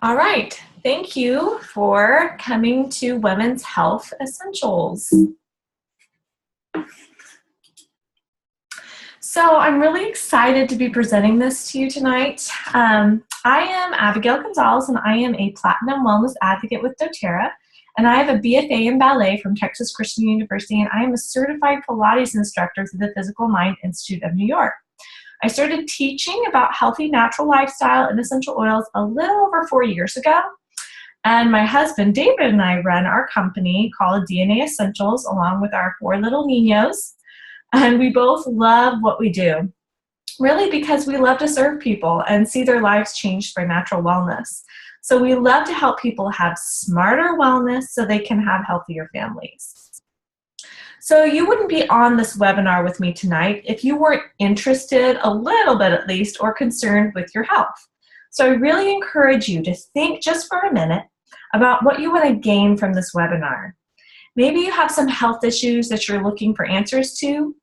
All right. Thank you for coming to Women's Health Essentials. So I'm really excited to be presenting this to you tonight. I am Abigail Gonzalez, and I am a Platinum Wellness Advocate with doTERRA, and I have a BFA in Ballet from Texas Christian University, and I am a certified Pilates instructor through the Physical Mind Institute of New York. I started teaching about healthy natural lifestyle and essential oils a little over 4 years ago. And my husband, David, and I run our company called DNA Essentials along with our 4 little niños. And we both love what we do, really because we love to serve people and see their lives changed by natural wellness. So we love to help people have smarter wellness so they can have healthier families. So you wouldn't be on this webinar with me tonight if you weren't interested, a little bit at least, or concerned with your health. So I really encourage you to think just for a minute about what you want to gain from this webinar. Maybe you have some health issues that you're looking for answers to,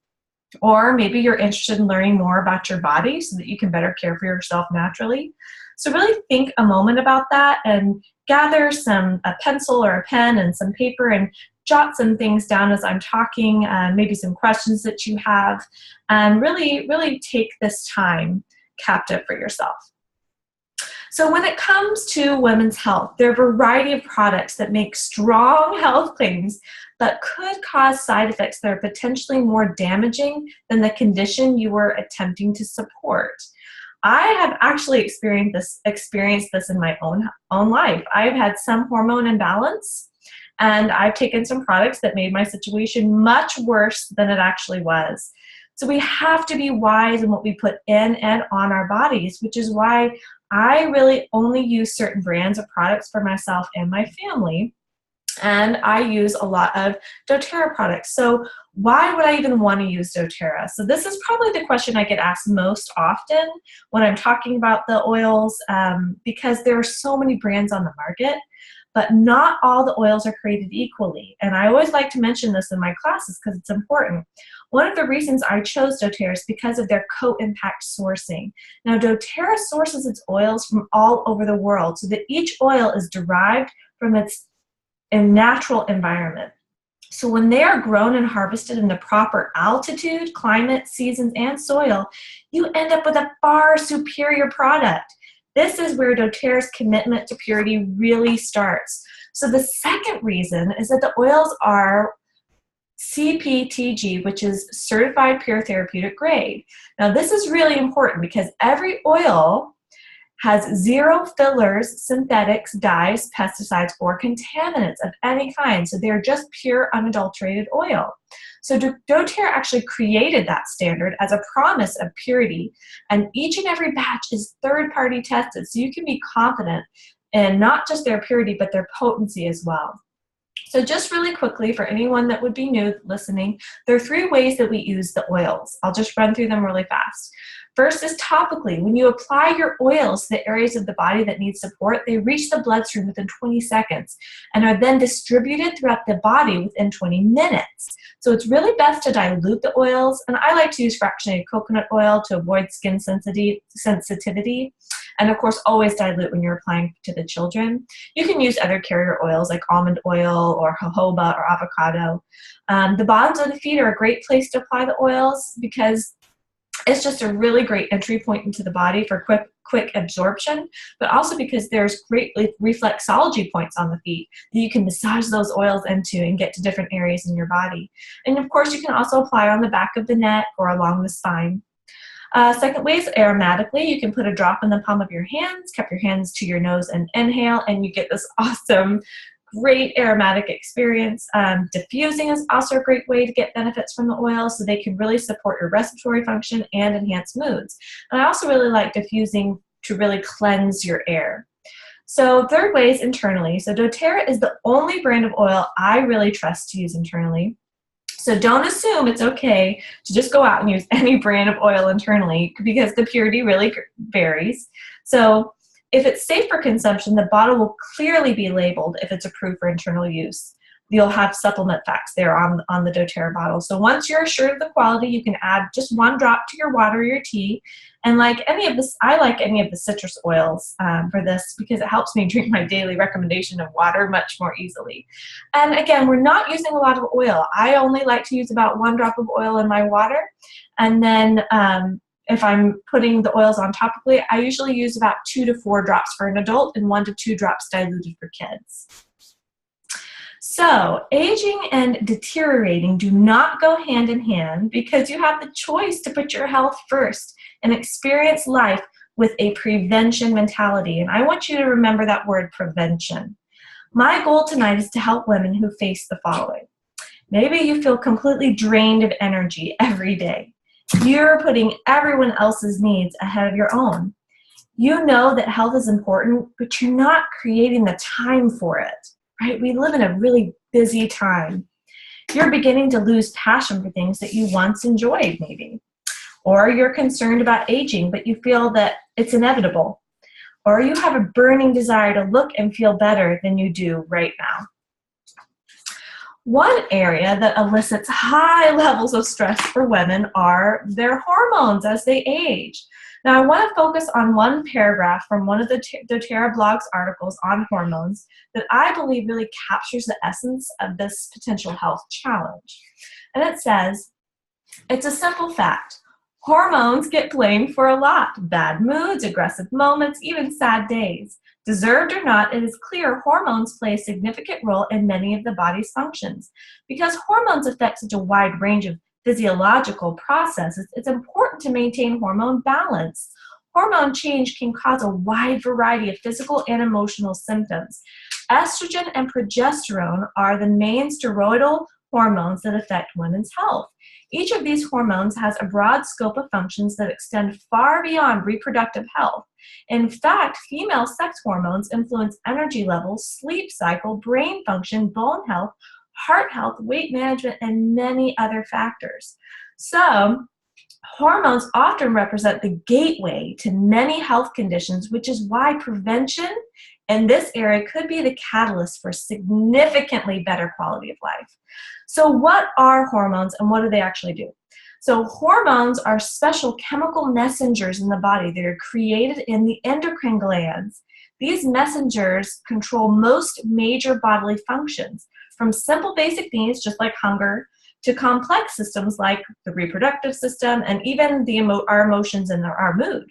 or maybe you're interested in learning more about your body so that you can better care for yourself naturally. So really think a moment about that and gather a pencil or a pen and some paper and jot some things down as I'm talking, maybe some questions that you have, and really take this time captive for yourself. So when it comes to women's health, there are a variety of products that make strong health claims but could cause side effects that are potentially more damaging than the condition you were attempting to support. I have actually experienced this in my own life. I've had some hormone imbalance, and I've taken some products that made my situation much worse than it actually was. So we have to be wise in what we put in and on our bodies, which is why I really only use certain brands of products for myself and my family. And I use a lot of doTERRA products. So why would I even want to use doTERRA? So this is probably the question I get asked most often when I'm talking about the oils, because there are so many brands on the market, but not all the oils are created equally. And I always like to mention this in my classes because it's important. One of the reasons I chose doTERRA is because of their co-impact sourcing. Now, doTERRA sources its oils from all over the world so that each oil is derived from its natural environment. So when they are grown and harvested in the proper altitude, climate, seasons, and soil, you end up with a far superior product. This is where doTERRA's commitment to purity really starts. So the second reason is that the oils are CPTG, which is Certified Pure Therapeutic Grade. Now this is really important because every oil has 0 fillers, synthetics, dyes, pesticides, or contaminants of any kind. So they're just pure, unadulterated oil. So doTERRA actually created that standard as a promise of purity, and each and every batch is third-party tested, so you can be confident in not just their purity, but their potency as well. So just really quickly, for anyone that would be new listening, there are 3 ways that we use the oils. I'll just run through them really fast. First is topically. When you apply your oils to the areas of the body that need support, they reach the bloodstream within 20 seconds and are then distributed throughout the body within 20 minutes. So it's really best to dilute the oils, and I like to use fractionated coconut oil to avoid skin sensitivity. And of course, always dilute when you're applying to the children. You can use other carrier oils like almond oil or jojoba or avocado. The bottoms of the feet are a great place to apply the oils because it's just a really great entry point into the body for quick absorption, but also because there's great reflexology points on the feet that you can massage those oils into and get to different areas in your body. And of course, you can also apply on the back of the neck or along the spine. Second way is aromatically. You can put a drop in the palm of your hands, cup your hands to your nose and inhale, and you get this awesome, great aromatic experience. Diffusing is also a great way to get benefits from the oil, so they can really support your respiratory function and enhance moods. And I also really like diffusing to really cleanse your air. So third way is internally. So doTERRA is the only brand of oil I really trust to use internally. So don't assume it's okay to just go out and use any brand of oil internally because the purity really varies. So if it's safe for consumption, the bottle will clearly be labeled if it's approved for internal use. you'll have supplement facts there on the doTERRA bottle. So once you're assured of the quality, you can add just 1 drop to your water or your tea. And like any of this, I like any of the citrus oils for this because it helps me drink my daily recommendation of water much more easily. And again, we're not using a lot of oil. I only like to use about 1 drop of oil in my water. And then if I'm putting the oils on topically, I usually use about 2 to 4 drops for an adult and 1 to 2 drops diluted for kids. So aging and deteriorating do not go hand in hand because you have the choice to put your health first and experience life with a prevention mentality. And I want you to remember that word, prevention. My goal tonight is to help women who face the following. Maybe you feel completely drained of energy every day. You're putting everyone else's needs ahead of your own. You know that health is important, but you're not creating the time for it. Right? We live in a really busy time. You're beginning to lose passion for things that you once enjoyed, maybe. Or you're concerned about aging, but you feel that it's inevitable. Or you have a burning desire to look and feel better than you do right now. One area that elicits high levels of stress for women are their hormones as they age. Now, I want to focus on one paragraph from one of the doTERRA blog's articles on hormones that I believe really captures the essence of this potential health challenge. And it says, it's a simple fact. Hormones get blamed for a lot. Bad moods, aggressive moments, even sad days. Deserved or not, it is clear hormones play a significant role in many of the body's functions. Because hormones affect such a wide range of physiological processes, it's important to maintain hormone balance. Hormone change can cause a wide variety of physical and emotional symptoms. Estrogen and progesterone are the main steroidal hormones that affect women's health. Each of these hormones has a broad scope of functions that extend far beyond reproductive health. In fact, female sex hormones influence energy levels, sleep cycle, brain function, bone health, heart health, weight management, and many other factors. So, hormones often represent the gateway to many health conditions, which is why prevention in this area could be the catalyst for significantly better quality of life. So what are hormones and what do they actually do? So hormones are special chemical messengers in the body that are created in the endocrine glands. These messengers control most major bodily functions, from simple basic needs, just like hunger, to complex systems like the reproductive system and even our emotions and our mood.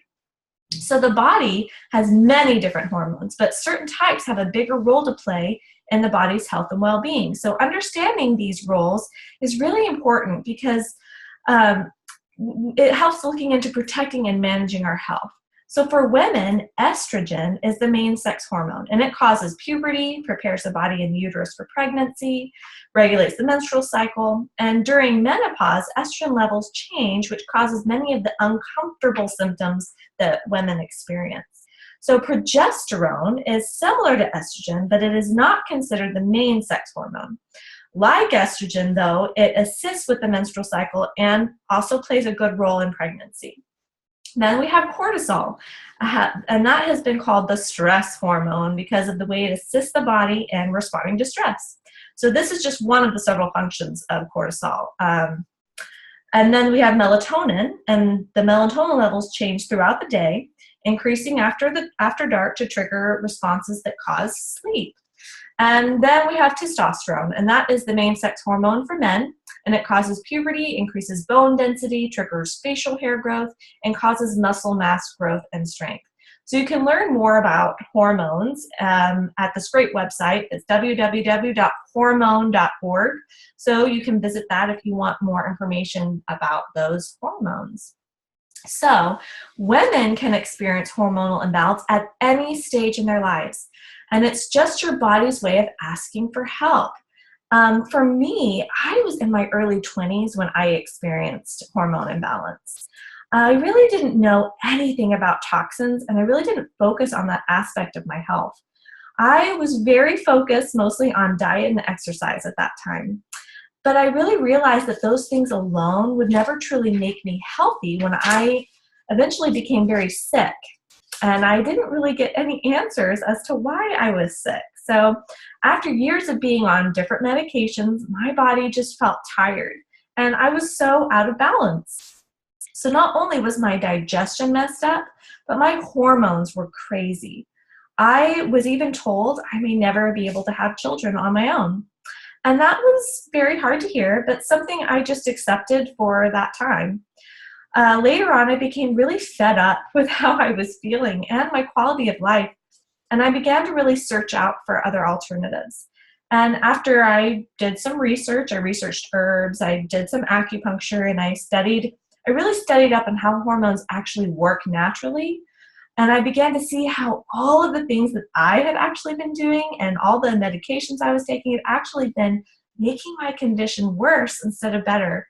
So the body has many different hormones, but certain types have a bigger role to play in the body's health and well-being. So understanding these roles is really important because it helps looking into protecting and managing our health. So for women, estrogen is the main sex hormone, and it causes puberty, prepares the body and the uterus for pregnancy, regulates the menstrual cycle, and during menopause, estrogen levels change, which causes many of the uncomfortable symptoms that women experience. So progesterone is similar to estrogen, but it is not considered the main sex hormone. Like estrogen, though, it assists with the menstrual cycle and also plays a good role in pregnancy. Then we have cortisol, and that has been called the stress hormone because of the way it assists the body in responding to stress. So this is just one of the several functions of cortisol. And then we have melatonin, and the melatonin levels change throughout the day, increasing after dark to trigger responses that cause sleep. And then we have testosterone, and that is the main sex hormone for men, and it causes puberty, increases bone density, triggers facial hair growth, and causes muscle mass growth and strength. So you can learn more about hormones at this great website. It's www.hormone.org. So you can visit that if you want more information about those hormones. So women can experience hormonal imbalance at any stage in their lives. And it's just your body's way of asking for help. For me, I was in my early 20s when I experienced hormone imbalance. I really didn't know anything about toxins, and I really didn't focus on that aspect of my health. I was very focused mostly on diet and exercise at that time. But I really realized that those things alone would never truly make me healthy when I eventually became very sick. And I didn't really get any answers as to why I was sick. So after years of being on different medications, my body just felt tired and I was so out of balance. So not only was my digestion messed up, but my hormones were crazy. I was even told I may never be able to have children on my own. And that was very hard to hear, but something I just accepted for that time. Later on, I became really fed up with how I was feeling and my quality of life, and I began to really search out for other alternatives. And after I did some research, I researched herbs, I did some acupuncture, and I really studied up on how hormones actually work naturally. And I began to see how all of the things that I had actually been doing and all the medications I was taking had actually been making my condition worse instead of better.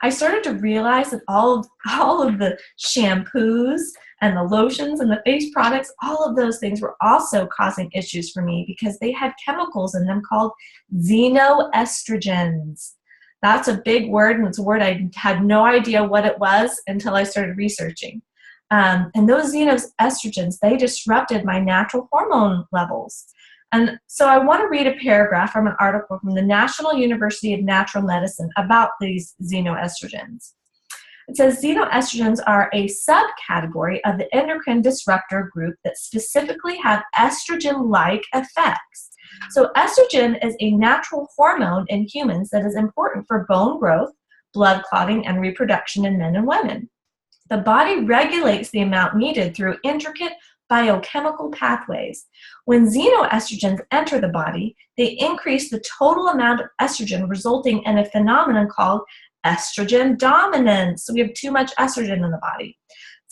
I started to realize that all of the shampoos and the lotions and the face products, all of those things were also causing issues for me because they had chemicals in them called xenoestrogens. That's a big word, and it's a word I had no idea what it was until I started researching. And those xenoestrogens, they disrupted my natural hormone levels. And so I want to read a paragraph from an article from the National University of Natural Medicine about these xenoestrogens. It says xenoestrogens are a subcategory of the endocrine disruptor group that specifically have estrogen-like effects. So estrogen is a natural hormone in humans that is important for bone growth, blood clotting, and reproduction in men and women. The body regulates the amount needed through intricate biochemical pathways. When xenoestrogens enter the body, they increase the total amount of estrogen, resulting in a phenomenon called estrogen dominance. So we have too much estrogen in the body.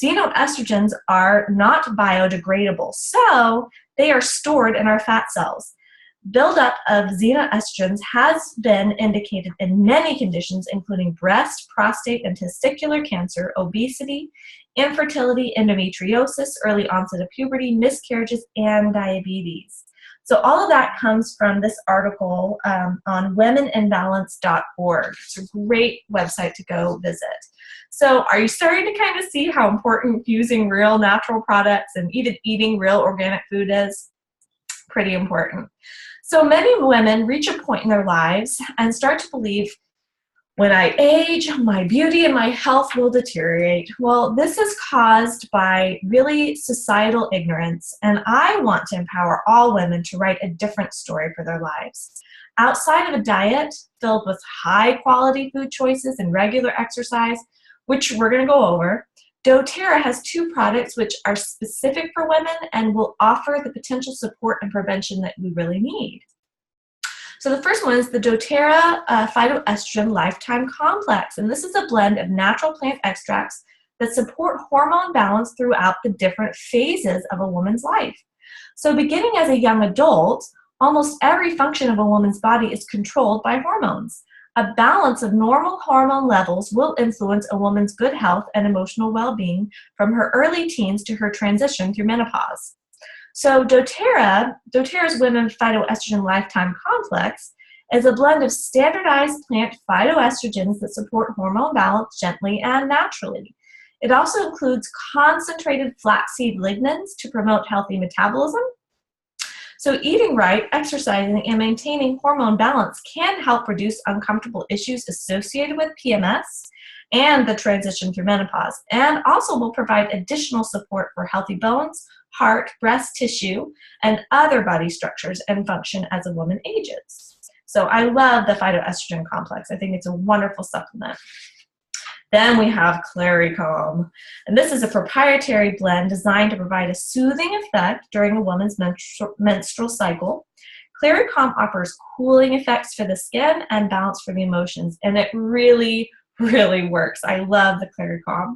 Xenoestrogens are not biodegradable, so they are stored in our fat cells. Buildup of xenoestrogens has been indicated in many conditions, including breast, prostate, and testicular cancer, obesity, infertility, endometriosis, early onset of puberty, miscarriages, and diabetes. So all of that comes from this article on womeninbalance.org. It's a great website to go visit. So are you starting to kind of see how important using real natural products and even eating real organic food is? Pretty important. So many women reach a point in their lives and start to believe, when I age, my beauty and my health will deteriorate. Well, this is caused by really societal ignorance, and I want to empower all women to write a different story for their lives. Outside of a diet filled with high-quality food choices and regular exercise, which we're going to go over, doTERRA has 2 products which are specific for women and will offer the potential support and prevention that we really need. So the first one is the doTERRA Phytoestrogen Lifetime Complex, and this is a blend of natural plant extracts that support hormone balance throughout the different phases of a woman's life. So beginning as a young adult, almost every function of a woman's body is controlled by hormones. A balance of normal hormone levels will influence a woman's good health and emotional well-being from her early teens to her transition through menopause. So doTERRA's Women Phytoestrogen Lifetime Complex is a blend of standardized plant phytoestrogens that support hormone balance gently and naturally. It also includes concentrated flaxseed lignans to promote healthy metabolism. So eating right, exercising, and maintaining hormone balance can help reduce uncomfortable issues associated with PMS and the transition through menopause, and also will provide additional support for healthy bones, heart, breast tissue, and other body structures and function as a woman ages. So I love the phytoestrogen complex. I think it's a wonderful supplement. Then we have ClariCalm, and this is a proprietary blend designed to provide a soothing effect during a woman's menstrual cycle. ClariCalm offers cooling effects for the skin and balance for the emotions, and it really works. I love the ClariCalm.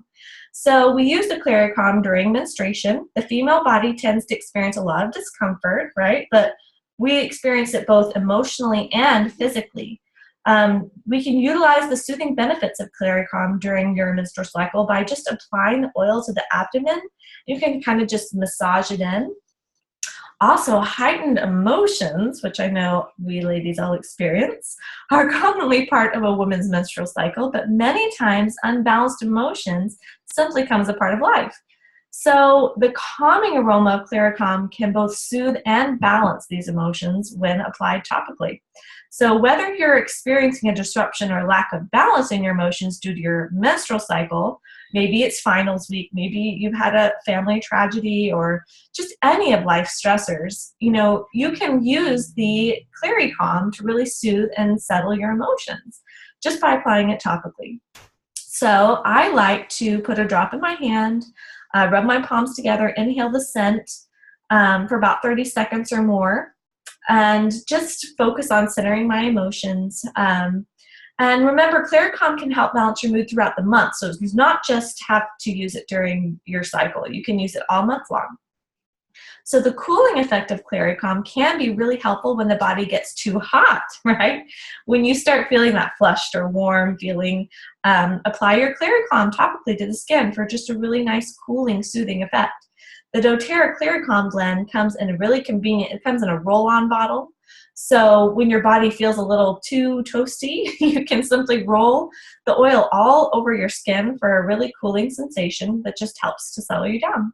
So we use the ClariCalm during menstruation. The female body tends to experience a lot of discomfort, right? But we experience it both emotionally and physically. We can utilize the soothing benefits of ClariCalm during your menstrual cycle by just applying the oil to the abdomen. You can kind of just massage it in. Also, heightened emotions, which I know we ladies all experience, are commonly part of a woman's menstrual cycle, but many times unbalanced emotions simply come as a part of life. So the calming aroma of Claricalm can both soothe and balance these emotions when applied topically. So whether you're experiencing a disruption or lack of balance in your emotions due to your menstrual cycle, maybe it's finals week, maybe you've had a family tragedy, or just any of life's stressors, you can use the Claricalm to really soothe and settle your emotions just by applying it topically. So I like to put a drop in my hand, rub my palms together, inhale the scent for about 30 seconds or more, and just focus on centering my emotions. And remember, Claricalm can help balance your mood throughout the month, so you not just have to use it during your cycle. You can use it all month long. So the cooling effect of Claricalm can be really helpful when the body gets too hot, right? When you start feeling that flushed or warm feeling, apply your Claricalm topically to the skin for just a really nice cooling, soothing effect. The doTERRA Claricalm blend comes in a really convenient, it comes in a roll-on bottle. So when your body feels a little too toasty, you can simply roll the oil all over your skin for a really cooling sensation that just helps to settle you down.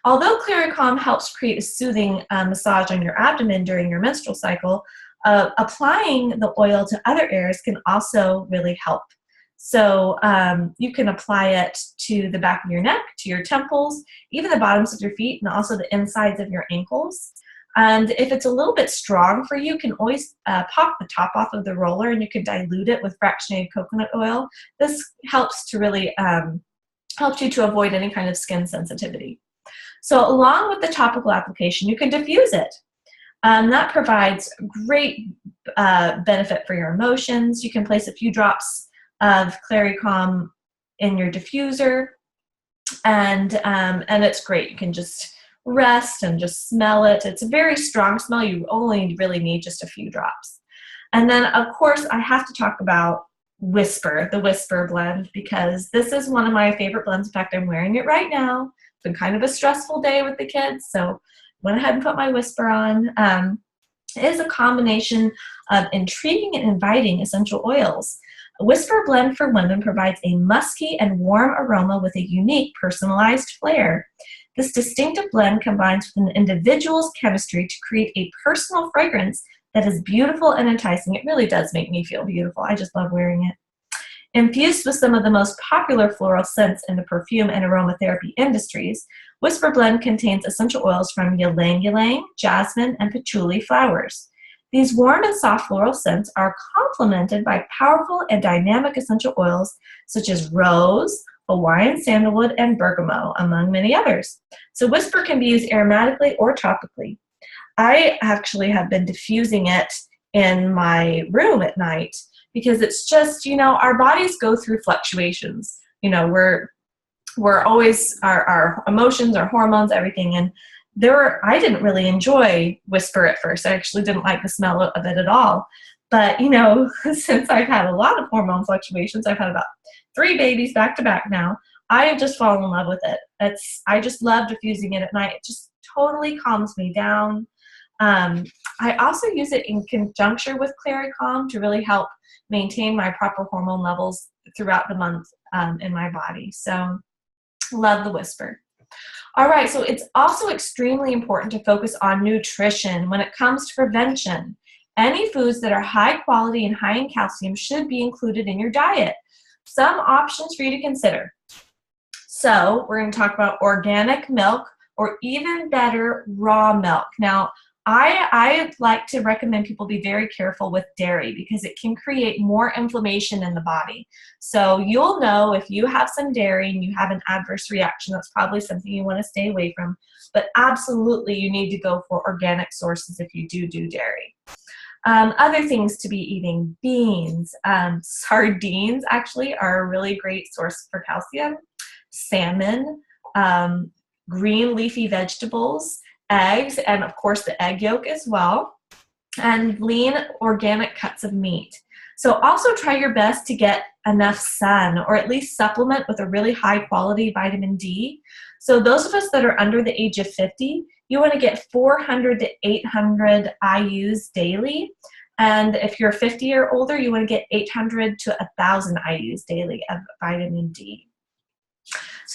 Although Claricalm helps create a soothing massage on your abdomen during your menstrual cycle, applying the oil to other areas can also really help. So you can apply it to the back of your neck, to your temples, even the bottoms of your feet, and also the insides of your ankles. And if it's a little bit strong for you, you can always pop the top off of the roller, and you can dilute it with fractionated coconut oil. This helps to really help you to avoid any kind of skin sensitivity. So along with the topical application, you can diffuse it. That provides great benefit for your emotions. You can place a few drops of Claricalm in your diffuser, and it's great. You can just rest and just smell it. It's a very strong smell. You only really need just a few drops. And then, of course, I have to talk about Whisper, the Whisper blend, because this is one of my favorite blends. In fact, I'm wearing it right now. It's been kind of a stressful day with the kids, so went ahead and put my Whisper on. It is a combination of intriguing and inviting essential oils. A Whisper blend for women provides a musky and warm aroma with a unique personalized flair. This distinctive blend combines with an individual's chemistry to create a personal fragrance that is beautiful and enticing. It really does make me feel beautiful. I just love wearing it. Infused with some of the most popular floral scents in the perfume and aromatherapy industries, Whisper Blend contains essential oils from ylang-ylang, jasmine, and patchouli flowers. These warm and soft floral scents are complemented by powerful and dynamic essential oils such as rose, Hawaiian sandalwood, and bergamot, among many others. So Whisper can be used aromatically or topically. I actually have been diffusing it in my room at night because it's just, our bodies go through fluctuations. We're always, our emotions, our hormones, everything. And I didn't really enjoy Whisper at first. I actually didn't like the smell of it at all. But, since I've had a lot of hormone fluctuations, I've had about 3 babies back to back now, I have just fallen in love with it. I just love diffusing it at night. It just totally calms me down. I also use it in conjunction with Claricalm to really help maintain my proper hormone levels throughout the month in my body. So love the Whisper. All right, so it's also extremely important to focus on nutrition when it comes to prevention. Any foods that are high quality and high in calcium should be included in your diet. Some options for you to consider. So we're going to talk about organic milk, or even better, raw milk. Now, I like to recommend people be very careful with dairy because it can create more inflammation in the body. So you'll know if you have some dairy and you have an adverse reaction, that's probably something you want to stay away from. But absolutely, you need to go for organic sources if you do dairy. Other things to be eating: beans. Sardines actually are a really great source for calcium. Salmon, green leafy vegetables, eggs, and of course the egg yolk as well, and lean organic cuts of meat. So also try your best to get enough sun, or at least supplement with a really high quality vitamin D. So those of us that are under the age of 50, you want to get 400 to 800 IUs daily. And if you're 50 or older, you want to get 800 to 1,000 IUs daily of vitamin D.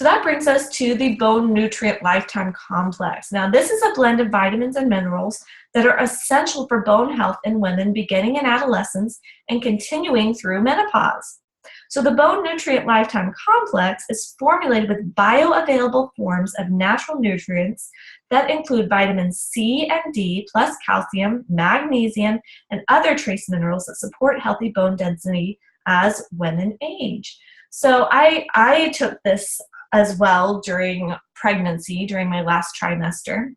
So that brings us to the Bone Nutrient Lifetime Complex. Now, this is a blend of vitamins and minerals that are essential for bone health in women beginning in adolescence and continuing through menopause. So the Bone Nutrient Lifetime Complex is formulated with bioavailable forms of natural nutrients that include vitamins C and D, plus calcium, magnesium, and other trace minerals that support healthy bone density as women age. So I took this as well during pregnancy, during my last trimester,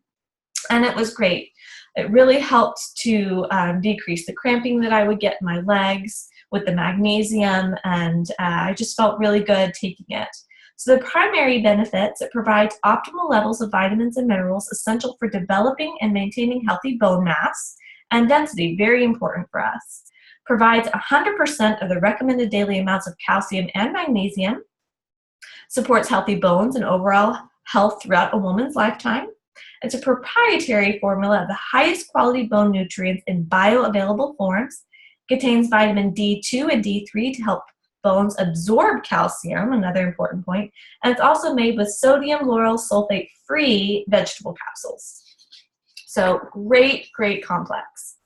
and it was great. It really helped to decrease the cramping that I would get in my legs with the magnesium, and I just felt really good taking it. So the primary benefits: it provides optimal levels of vitamins and minerals essential for developing and maintaining healthy bone mass and density, very important for us. Provides 100% of the recommended daily amounts of calcium and magnesium. Supports healthy bones and overall health throughout a woman's lifetime. It's a proprietary formula of the highest quality bone nutrients in bioavailable forms. Contains vitamin D2 and D3 to help bones absorb calcium, another important point. And it's also made with sodium lauryl sulfate-free vegetable capsules. So great, great complex.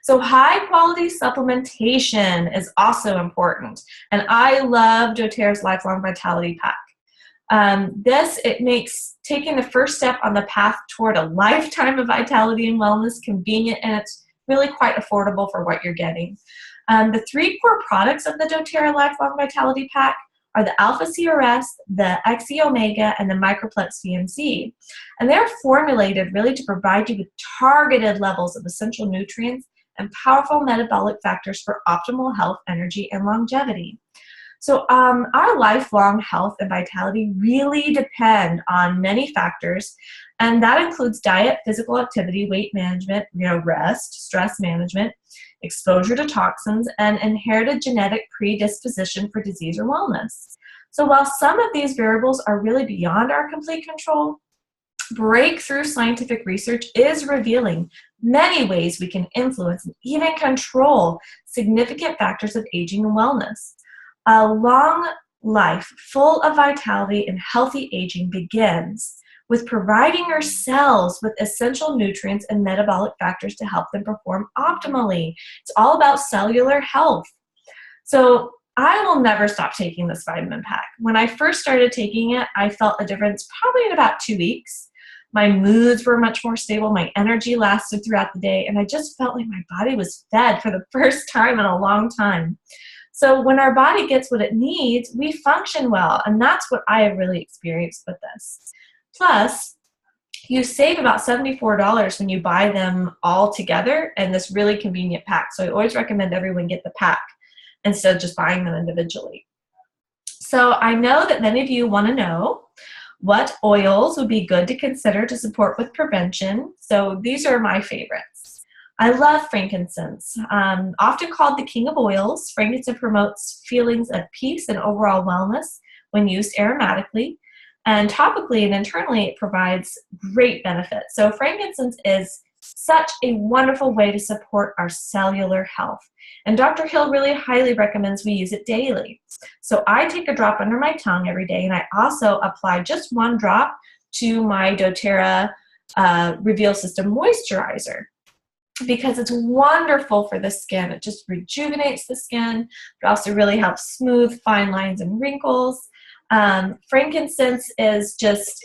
So high quality supplementation is also important. And I love doTERRA's Lifelong Vitality Pack. It makes taking the first step on the path toward a lifetime of vitality and wellness convenient, and it's really quite affordable for what you're getting. The three core products of the doTERRA Lifelong Vitality Pack are the Alpha CRS, the XE Omega, and the Microplex VMC. And they're formulated really to provide you with targeted levels of essential nutrients and powerful metabolic factors for optimal health, energy, and longevity. So our lifelong health and vitality really depend on many factors, and that includes diet, physical activity, weight management, rest, stress management, exposure to toxins, and inherited genetic predisposition for disease or wellness. So while some of these variables are really beyond our complete control, breakthrough scientific research is revealing many ways we can influence and even control significant factors of aging and wellness. A long life full of vitality and healthy aging begins with providing our cells with essential nutrients and metabolic factors to help them perform optimally. It's all about cellular health. So I will never stop taking this vitamin pack. When I first started taking it, I felt a difference probably in about 2 weeks. My moods were much more stable. My energy lasted throughout the day, and I just felt like my body was fed for the first time in a long time. So when our body gets what it needs, we function well, and that's what I have really experienced with this. Plus, you save about $74 when you buy them all together in this really convenient pack. So I always recommend everyone get the pack instead of just buying them individually. So I know that many of you want to know what oils would be good to consider to support with prevention. So these are my favorites. I love frankincense. Often called the king of oils, frankincense promotes feelings of peace and overall wellness when used aromatically. And topically and internally, it provides great benefits. So frankincense is such a wonderful way to support our cellular health. And Dr. Hill really highly recommends we use it daily. So I take a drop under my tongue every day, and I also apply just one drop to my doTERRA Reveal System Moisturizer, because it's wonderful for the skin. It just rejuvenates the skin. It also really helps smooth fine lines and wrinkles. Frankincense is just,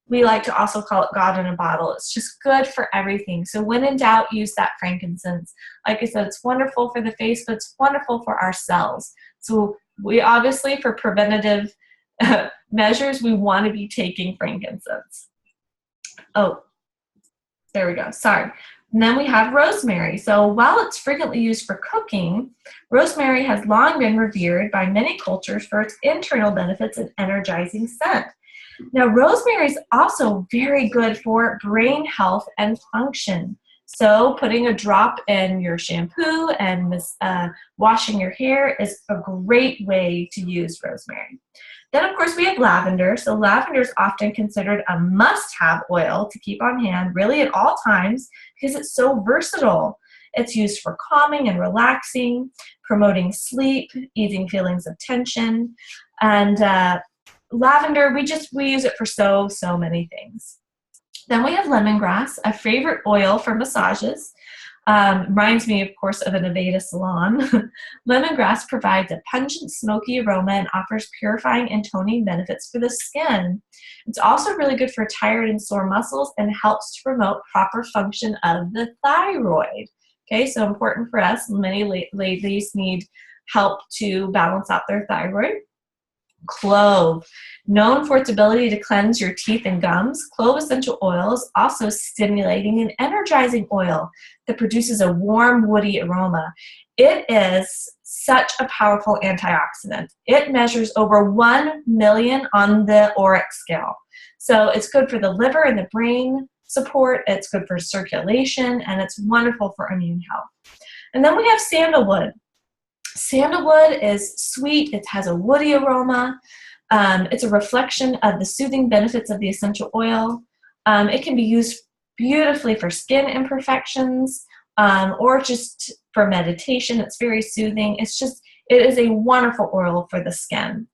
we like to also call it God in a bottle. It's just good for everything. So when in doubt, use that frankincense. Like I said, it's wonderful for the face, but it's wonderful for our cells. So we obviously, for preventative measures, we want to be taking frankincense. Oh, there we go. Sorry. And then we have rosemary. So while it's frequently used for cooking, rosemary has long been revered by many cultures for its internal benefits and energizing scent. Now, rosemary is also very good for brain health and function. So putting a drop in your shampoo and washing your hair is a great way to use rosemary. Then, of course, we have lavender. So lavender is often considered a must-have oil to keep on hand really at all times because it's so versatile. It's used for calming and relaxing, promoting sleep, easing feelings of tension, and lavender, we use it for so many things. Then we have lemongrass, a favorite oil for massages. Reminds me, of course, of an Aveda salon. Lemongrass provides a pungent, smoky aroma and offers purifying and toning benefits for the skin. It's also really good for tired and sore muscles and helps to promote proper function of the thyroid. Okay, so important for us. Many ladies need help to balance out their thyroid. Clove, known for its ability to cleanse your teeth and gums, clove essential oil is also stimulating and energizing oil that produces a warm, woody aroma. It is such a powerful antioxidant. It measures over 1 million on the ORAC scale. So it's good for the liver and the brain support, it's good for circulation, and it's wonderful for immune health. And then we have sandalwood. Sandalwood is sweet, it has a woody aroma, it's a reflection of the soothing benefits of the essential oil. It can be used beautifully for skin imperfections or just for meditation. It's very soothing. It is a wonderful oil for the skin.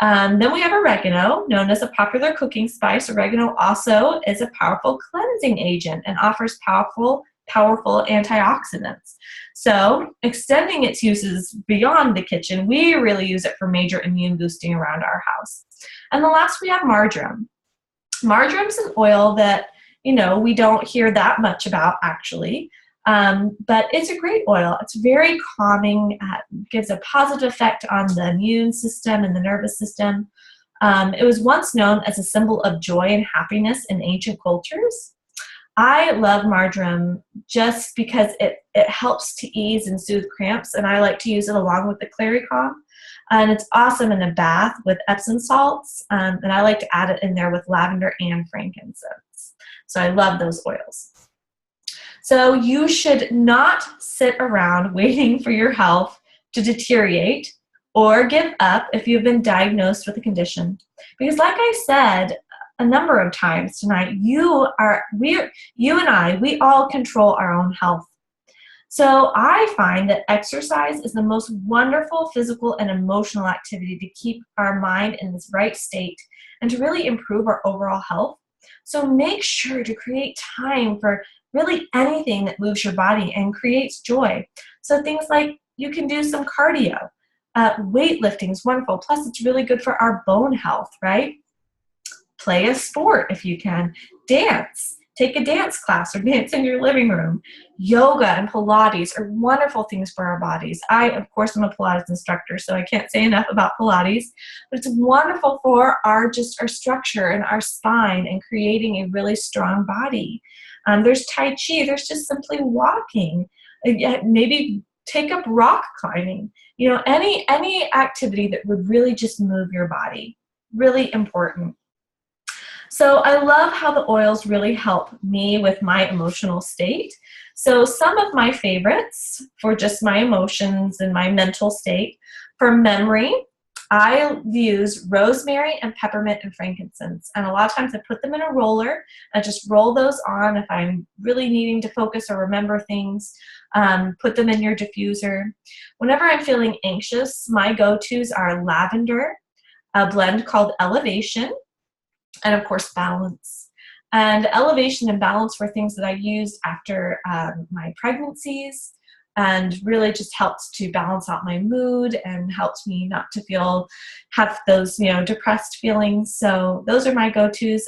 Then we have oregano, known as a popular cooking spice. Oregano also is a powerful cleansing agent and offers powerful antioxidants. So extending its uses beyond the kitchen, we really use it for major immune boosting around our house. And the last, we have marjoram. Marjoram's an oil that, we don't hear that much about actually, but it's a great oil. It's very calming, gives a positive effect on the immune system and the nervous system. It was once known as a symbol of joy and happiness in ancient cultures. I love marjoram just because it helps to ease and soothe cramps, and I like to use it along with the Clary Calm. And it's awesome in a bath with Epsom salts, and I like to add it in there with lavender and frankincense. So I love those oils. So you should not sit around waiting for your health to deteriorate or give up if you've been diagnosed with a condition. Because like I said a number of times tonight, you and I, we all control our own health. So I find that exercise is the most wonderful physical and emotional activity to keep our mind in this right state and to really improve our overall health. So make sure to create time for really anything that moves your body and creates joy. So things like you can do some cardio. Weightlifting is wonderful. Plus, it's really good for our bone health, right? Play a sport if you can. Dance. Take a dance class or dance in your living room. Yoga and Pilates are wonderful things for our bodies. I, of course, am a Pilates instructor, so I can't say enough about Pilates, but it's wonderful for our structure and our spine and creating a really strong body. There's Tai Chi. There's just simply walking. Maybe take up rock climbing. Any activity that would really just move your body. Really important. So I love how the oils really help me with my emotional state. So some of my favorites for just my emotions and my mental state, for memory, I use rosemary and peppermint and frankincense. And a lot of times I put them in a roller and just roll those on if I'm really needing to focus or remember things. Put them in your diffuser. Whenever I'm feeling anxious, my go-tos are lavender, a blend called Elevation, and of course balance. And Elevation and balance were things that I used after my pregnancies, and really just helped to balance out my mood and helped me not to have those depressed feelings. So those are my go-tos.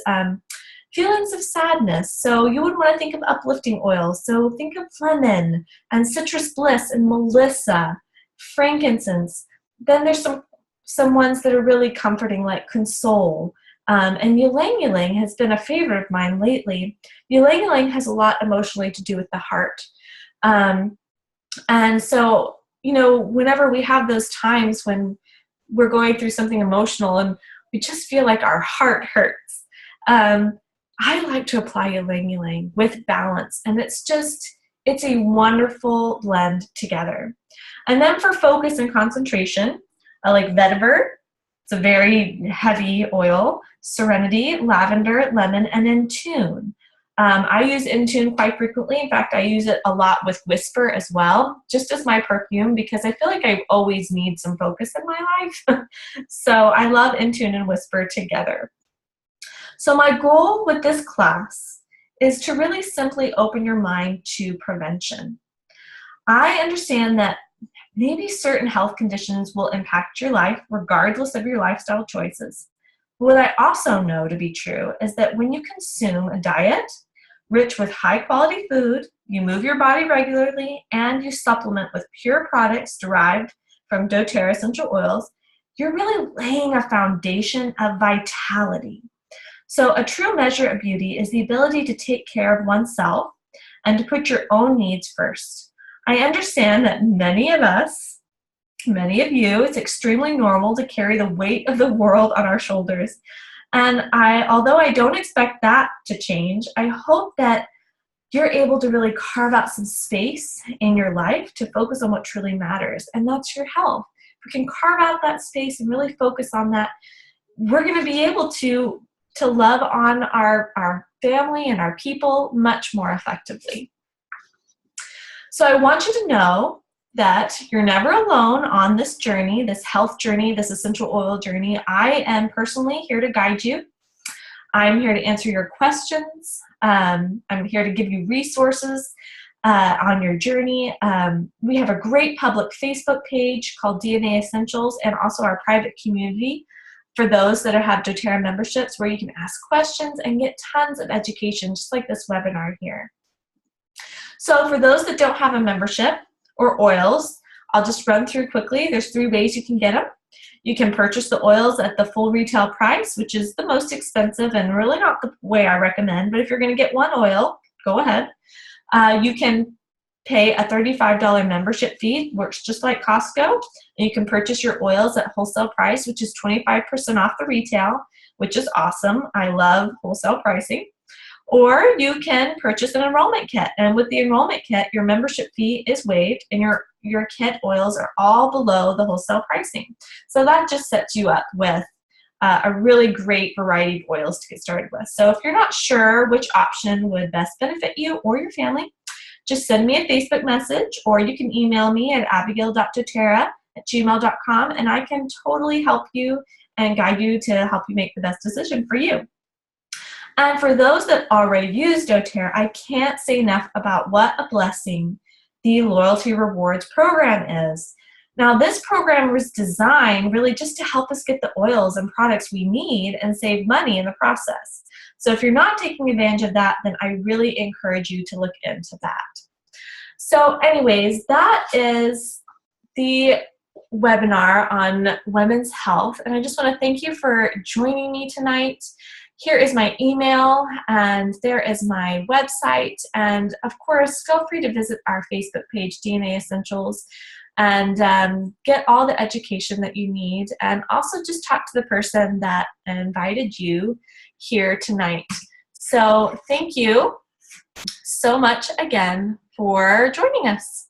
Feelings of sadness, so you would want to think of uplifting oils. So think of lemon and citrus bliss and melissa, frankincense. Then there's some ones that are really comforting, like console. And ylang ylang has been a favorite of mine lately. Ylang ylang has a lot emotionally to do with the heart. And so, whenever we have those times when we're going through something emotional and we just feel like our heart hurts, I like to apply ylang ylang with balance. And it's a wonderful blend together. And then for focus and concentration, I like vetiver. It's a very heavy oil. Serenity, lavender, lemon, and Intune. I use Intune quite frequently. In fact, I use it a lot with Whisper as well, just as my perfume, because I feel like I always need some focus in my life. So I love Intune and Whisper together. So my goal with this class is to really simply open your mind to prevention. I understand that maybe certain health conditions will impact your life regardless of your lifestyle choices. What I also know to be true is that when you consume a diet rich with high quality food, you move your body regularly, and you supplement with pure products derived from doTERRA essential oils, you're really laying a foundation of vitality. So a true measure of beauty is the ability to take care of oneself and to put your own needs first. I understand that many of us, many of you, it's extremely normal to carry the weight of the world on our shoulders. And although I don't expect that to change, I hope that you're able to really carve out some space in your life to focus on what truly matters, and that's your health. If we can carve out that space and really focus on that, we're going to be able to love on our family and our people much more effectively. So I want you to know that you're never alone on this journey, this health journey, this essential oil journey. I am personally here to guide you. I'm here to answer your questions. I'm here to give you resources on your journey. We have a great public Facebook page called DNA Essentials, and also our private community for those that have doTERRA memberships, where you can ask questions and get tons of education, just like this webinar here. So for those that don't have a membership or oils, I'll just run through quickly. There's 3 ways you can get them. You can purchase the oils at the full retail price, which is the most expensive and really not the way I recommend, but if you're going to get one oil, go ahead. You can pay a $35 membership fee, works just like Costco, and you can purchase your oils at wholesale price, which is 25% off the retail, which is awesome. I love wholesale pricing. Or you can purchase an enrollment kit, and with the enrollment kit, your membership fee is waived, and your kit oils are all below the wholesale pricing. So that just sets you up with a really great variety of oils to get started with. So if you're not sure which option would best benefit you or your family, just send me a Facebook message, or you can email me at abigail.doterra@gmail.com, and I can totally help you and guide you to help you make the best decision for you. And for those that already use doTERRA, I can't say enough about what a blessing the Loyalty Rewards program is. Now, this program was designed really just to help us get the oils and products we need and save money in the process. So if you're not taking advantage of that, then I really encourage you to look into that. So anyways, that is the webinar on women's health. And I just want to thank you for joining me tonight. Here is my email, and there is my website. And of course, feel free to visit our Facebook page, DNA Essentials, and get all the education that you need. And also just talk to the person that invited you here tonight. So thank you so much again for joining us.